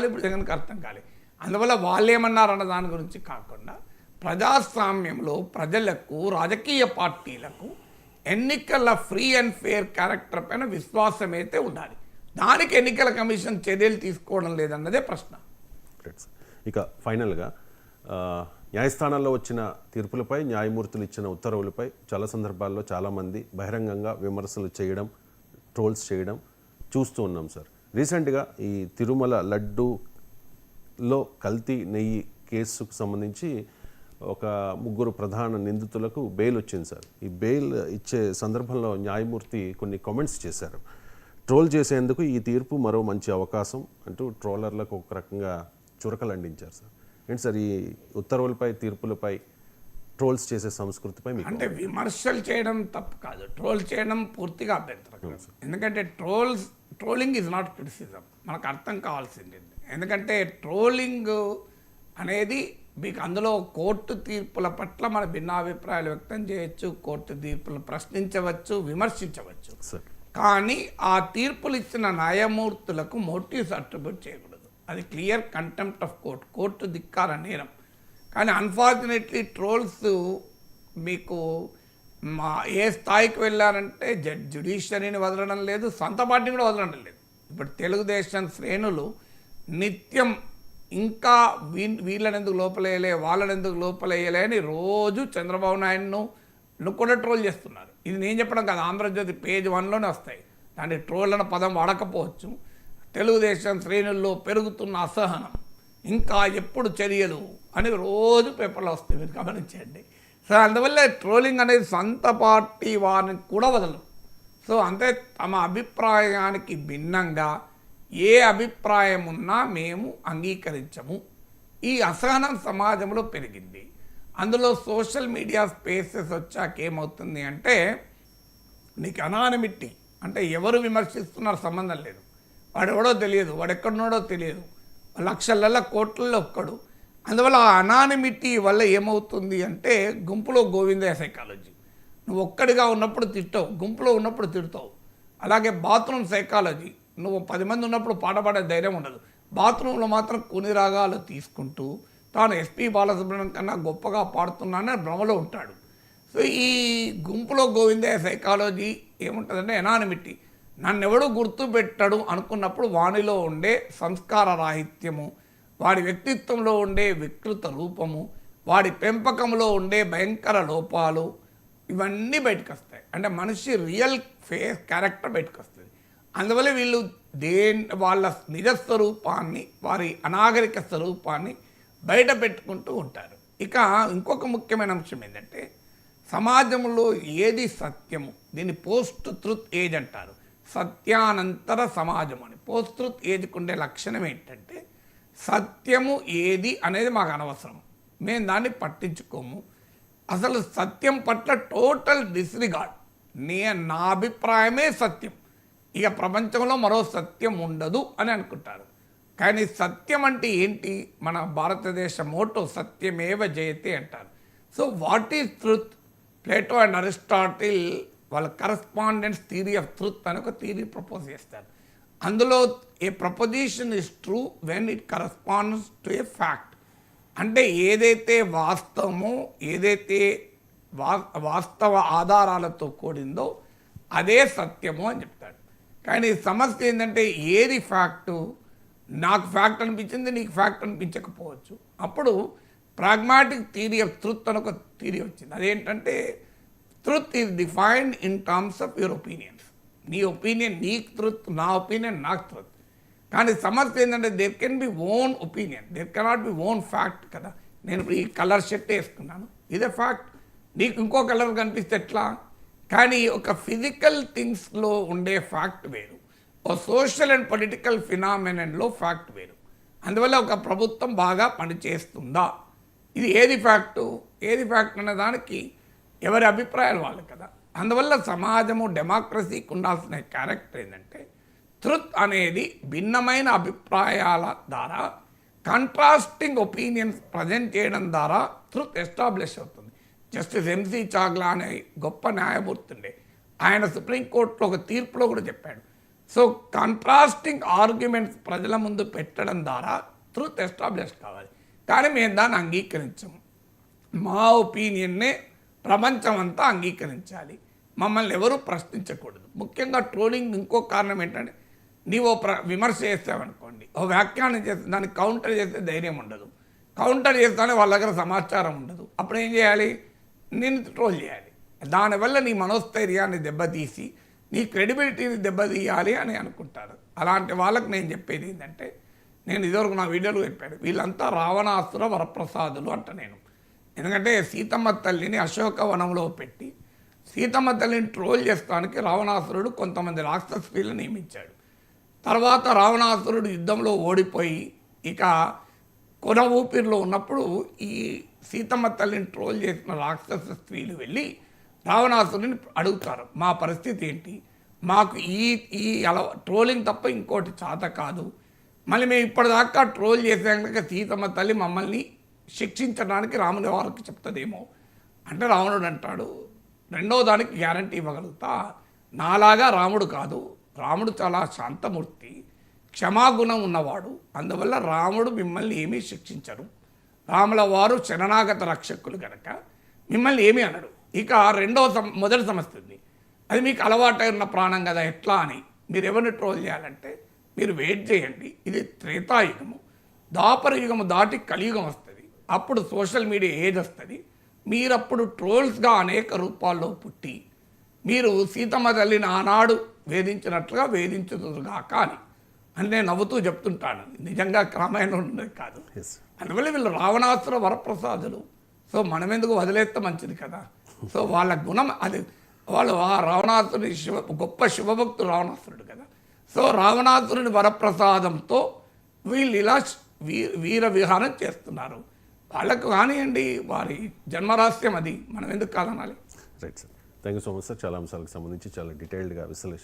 ఇప్పుడు జగన్కి అర్థం కాలేదు. అందువల్ల వాళ్ళు ఏమన్నారన్న దాని గురించి కాకుండా ప్రజాస్వామ్యంలో ప్రజలకు, రాజకీయ పార్టీలకు ఎన్నికల ఫ్రీ అండ్ ఫెయిర్ క్యారెక్టర్ పైన విశ్వాసం అయితే ఉండాలి. దానికి ఎన్నికల కమిషన్ చర్యలు తీసుకోవడం లేదన్నదే ప్రశ్న. ఇక ఫైనల్గా న్యాయస్థానాల్లో వచ్చిన తీర్పులపై, న్యాయమూర్తులు ఇచ్చిన ఉత్తర్వులపై చాలా సందర్భాల్లో చాలామంది బహిరంగంగా విమర్శలు చేయడం, ట్రోల్స్ చేయడం చూస్తూ ఉన్నాం సార్. రీసెంట్గా ఈ తిరుమల లడ్డూలో కల్తీ నెయ్యి కేసుకు సంబంధించి ఒక 3 ప్రధాన నిందితులకు బెయిల్ వచ్చింది సార్. ఈ బెయిల్ ఇచ్చే సందర్భంలో న్యాయమూర్తి కొన్ని కామెంట్స్ చేశారు. ట్రోల్ చేసేందుకు ఈ తీర్పు మరో మంచి అవకాశం అంటూ ట్రోలర్లకు ఒక రకంగా చురకలు అందించారు సార్. ఏంటి సార్ ఈ ఉత్తర్వులపై, తీర్పులపై ట్రోల్స్ చేసే సంస్కృతిపై మీకు? అంటే విమర్శలు చేయడం తప్పు కాదు, ట్రోల్ చేయడం పూర్తిగా అభ్యంతరం. ఎందుకంటే ట్రోలింగ్ ఈజ్ నాట్ క్రిటిసిజం, మనకు అర్థం కావాల్సింది. ఎందుకంటే ట్రోలింగ్ అనేది మీకు అందులో కోర్టు తీర్పుల పట్ల మన భిన్నాభిప్రాయాలు వ్యక్తం చేయొచ్చు, కోర్టు తీర్పులు ప్రశ్నించవచ్చు, విమర్శించవచ్చు. కానీ ఆ తీర్పులు ఇచ్చిన న్యాయమూర్తులకు మోటివ్స్ అట్రిబ్యూట్ చేయకూడదు. అది క్లియర్ కంటెంప్ట్ ఆఫ్ కోర్టు ధిక్కార నేరం. కానీ అన్ఫార్చునేట్లీ ట్రోల్స్ మీకు ఏ స్థాయికి వెళ్ళారంటే జ్యుడిషియరీని వదలడం లేదు, సొంత పార్టీని కూడా వదలడం లేదు. ఇప్పుడు తెలుగుదేశం శ్రేణులు నిత్యం ఇంకా వీళ్ళని ఎందుకు లోపలేయలే, వాళ్ళని ఎందుకు లోపలేయలే అని రోజు చంద్రబాబు నాయుడును కూడా ట్రోల్ చేస్తున్నారు. ఇది నేను చెప్పడం కాదు, ఆంధ్రజ్యోతి పేజ్ 1లోనే వస్తాయి. దాంట్లో ట్రోల్ అన్న పదం వాడకపోవచ్చు. తెలుగుదేశం శ్రేణుల్లో పెరుగుతున్న అసహనం, ఇంకా ఎప్పుడు చర్యలు అని రోజు పేపర్లో వస్తాయి, మీరు గమనించండి. సో అందువల్ల ట్రోలింగ్ అనేది సొంత పార్టీ వారిని కూడా వదలరు. సో అంతే, తమ అభిప్రాయానికి భిన్నంగా ఏ అభిప్రాయం ఉన్నా మేము అంగీకరించము. ఈ అసహనం సమాజంలో పెరిగింది. అందులో సోషల్ మీడియా స్పేసెస్ వచ్చాక ఏమవుతుంది అంటే నీకు అనానిమిటీ, అంటే ఎవరు విమర్శిస్తున్నారో సంబంధం లేదు. వాడు ఎవడో తెలియదు, వాడు ఎక్కడున్నాడో తెలియదు, లక్షల కోట్లలో ఒక్కడు. అందువల్ల ఆ అనానిమిటీ వల్ల ఏమవుతుంది అంటే గుంపులో గోవిందయ్య సైకాలజీ. నువ్వు ఒక్కడిగా ఉన్నప్పుడు తిట్టవు, గుంపులో ఉన్నప్పుడు తిడతావు. అలాగే బాత్రూమ్ సైకాలజీ, నువ్వు 10 మంది ఉన్నప్పుడు పాట పాడే ధైర్యం ఉండదు, బాత్రూంలో మాత్రం కొన్ని రాగాలు తీసుకుంటూ తాను ఎస్పి బాలసుబ్రహ్మణ్యం కన్నా గొప్పగా పాడుతున్నానని భ్రమలో ఉంటాడు. సో ఈ గుంపులో గోవిందయ్య సైకాలజీ ఏముంటుందంటే ఎనానిమిటీ. నన్నెవడూ గుర్తుపెట్టడు అనుకున్నప్పుడు వానిలో ఉండే సంస్కార రాహిత్యము, వాడి వ్యక్తిత్వంలో ఉండే వికృత రూపము, వాడి పెంపకంలో ఉండే భయంకర లోపాలు, ఇవన్నీ బయటకు వస్తాయి. అంటే మనిషి రియల్ ఫేస్ క్యారెక్టర్ బయటకు వస్తుంది. అందువల్ల వీళ్ళు వాళ్ళ నిజస్వరూపాన్ని, వారి అనాగరిక స్వరూపాన్ని బయట పెట్టుకుంటూ ఉంటారు. ఇక ఇంకొక ముఖ్యమైన అంశం ఏంటంటే సమాజంలో ఏది సత్యము, దీన్ని పోస్ట్ ట్రుత్ ఏజ్ అంటారు. సత్యానంతర సమాజం అని. పోస్ట్ ట్రుత్ ఏజ్కి ఉండే లక్షణం ఏంటంటే సత్యము ఏది అనేది మాకు అనవసరం, మేము దాన్ని పట్టించుకోము, అసలు సత్యం పట్ల టోటల్ డిస్రిగార్డ్, నా అభిప్రాయమే సత్యం, ఇక ప్రపంచంలో మరో సత్యం ఉండదు అని అనుకుంటారు. కానీ సత్యం అంటే ఏంటి? మన భారతదేశ మోటో సత్యమేవ జయతే అంటారు. So what is truth? Plato and Aristotle వాళ్ళ కరస్పాండెన్స్ థియరీ ఆఫ్ ట్రుత్ అని ఒక థియరీ ప్రపోజ్ చేస్తారు. అందులో a proposition is true when it corresponds to a fact. అంటే ఏదైతే వాస్తవమో, ఏదైతే వాస్తవ ఆధారాలతో కూడిందో అదే సత్యము అని చెప్తాడు. కానీ సమస్య ఏంటంటే ఏది ఫ్యాక్టు? నాకు ఫ్యాక్ట్ అనిపించింది, నీకు ఫ్యాక్ట్ అనిపించకపోవచ్చు. అప్పుడు ప్రాగ్మాటిక్ థియరీ ఆఫ్ ట్రుత్ అని ఒక థియరీ వచ్చింది. అదేంటంటే truth is defined in terms of your opinions. నీ ఒపీనియన్ నీకు ట్రుత్, నా ఒపీనియన్ నాకు ట్రుత్. కానీ సమస్య ఏంటంటే there can be own opinion, there cannot be own fact కదా. నేను ఇప్పుడు ఈ కలర్ షర్ట్ వేసుకున్నాను, ఇదే ఫ్యాక్ట్. నీకు ఇంకో కలర్ కనిపిస్తే ఎట్లా? కానీ ఒక ఫిజికల్ థింగ్స్లో ఉండే ఫ్యాక్ట్ వేరు, ఓ సోషల్ అండ్ పొలిటికల్ ఫినామినన్లో ఫ్యాక్ట్ వేరు. అందువల్ల ఒక ప్రభుత్వం బాగా పనిచేస్తుందా, ఇది ఏది ఫ్యాక్టు, ఏది ఫ్యాక్ట్ అనే దానికి ఎవరి అభిప్రాయాలు వాళ్ళు కదా. అందువల్ల సమాజము, డెమోక్రసీకి ఉండాల్సిన క్యారెక్టర్ ఏంటంటే ట్రుత్ అనేది భిన్నమైన అభిప్రాయాల ద్వారా, కంట్రాస్టింగ్ ఒపీనియన్స్ ప్రజెంట్ చేయడం ద్వారా ట్రుత్ ఎస్టాబ్లిష్ అవుతుంది. జస్టిస్ ఎంసీ చాగ్లా అనే గొప్ప న్యాయమూర్తి ఉండే, ఆయన సుప్రీంకోర్టులో ఒక తీర్పులో కూడా చెప్పాడు, సో కంట్రాస్టింగ్ ఆర్గ్యుమెంట్స్ ప్రజల ముందు పెట్టడం ద్వారా ట్రూత్ ఎస్టాబ్లిష్ కావాలి. కానీ మేము దాన్ని అంగీకరించము. మా ఒపీనియన్నే ప్రపంచం అంతా అంగీకరించాలి. మమ్మల్ని ఎవరూ ప్రశ్నించకూడదు. ముఖ్యంగా ట్రోలింగ్ ఇంకో కారణం ఏంటంటే, నీవు విమర్శ చేస్తావనుకోండి, ఓ వ్యాఖ్యానం చేస్తే దానికి కౌంటర్ చేస్తే ధైర్యం ఉండదు. కౌంటర్ చేస్తానే వాళ్ళ దగ్గర సమాచారం ఉండదు. అప్పుడు ఏం చేయాలి? నేను ట్రోల్ చేయాలి. దానివల్ల నీ మనోస్థైర్యాన్ని దెబ్బతీసి నీ క్రెడిబిలిటీని దెబ్బతీయాలి అని అనుకుంటారు. అలాంటి వాళ్ళకి నేను చెప్పేది ఏంటంటే, నేను ఇదివరకు నా వీడియోలో చెప్పాను, వీళ్ళంతా రావణాసుర వరప్రసాదులు అంట నేను. ఎందుకంటే సీతమ్మ తల్లిని అశోకవనంలో పెట్టి సీతమ్మ తల్లిని ట్రోల్ చేస్తానికి రావణాసురుడు కొంతమంది రాక్షసులను నియమించాడు. తర్వాత రావణాసురుడు యుద్ధంలో ఓడిపోయి ఇక కొన ఊపిరిలో ఉన్నప్పుడు ఈ సీతమ్మ తల్లిని ట్రోల్ చేసిన రాక్షస స్త్రీలు వెళ్ళి రావణాసురుని అడుగుతారు, మా పరిస్థితి ఏంటి, మాకు ఈ ట్రోలింగ్ తప్ప ఇంకోటి చేత కాదు, మళ్ళీ మేము ఇప్పటిదాకా ట్రోల్ చేసాక సీతమ్మ తల్లి మమ్మల్ని శిక్షించడానికి రాముని వారికి చెప్తుందేమో అంటే, రావణుడు అంటాడు, రెండో దానికి గ్యారంటీ ఇవ్వగలుగుతా, నాలాగా రాముడు కాదు, రాముడు చాలా శాంతమూర్తి, క్షమాగుణం ఉన్నవాడు, అందువల్ల రాముడు మిమ్మల్ని ఏమీ శిక్షించరు, రాముల వారు శరణాగత రక్షకులు కనుక మిమ్మల్ని ఏమీ అనడు. ఇక మొదటి సమస్య ఉంది, అది మీకు అలవాటైన ప్రాణం కదా ఎట్లా అని మీరు ఎవరిని ట్రోల్ చేయాలంటే, మీరు వెయిట్ చేయండి, ఇది త్రేతాయుగము, ద్వాపర యుగము దాటి కలియుగం వస్తుంది, అప్పుడు సోషల్ మీడియా ఏజ్ వస్తుంది, మీరప్పుడు ట్రోల్స్గా అనేక రూపాల్లో పుట్టి మీరు సీతమ్మ తల్లిని ఆనాడు వేధించినట్లుగా వేధించుదురుగాక అని నేను నవ్వుతూ చెప్తుంటాను. నిజంగా రామాయణం ఉండేది కాదు. అందువల్ల వీళ్ళు రావణాసుర వరప్రసాదులు. సో మనం ఎందుకు వదిలేస్తే మంచిది కదా. సో వాళ్ళ గుణం అది, వాళ్ళు ఆ రావణాసురుడి గొప్ప శివభక్తుడు రావణాసురుడు కదా. సో రావణాసురుని వరప్రసాదంతో వీళ్ళు ఇలా వీర విహారం చేస్తున్నారు. వాళ్ళకు కానివ్వండి, వారి జన్మరహస్యం అది, మనం ఎందుకు కాదనాలి. Right sir, thank you so much sir. చాలా అంశాలకు సంబంధించి చాలా డీటెయిల్డ్గా విశ్లేషణ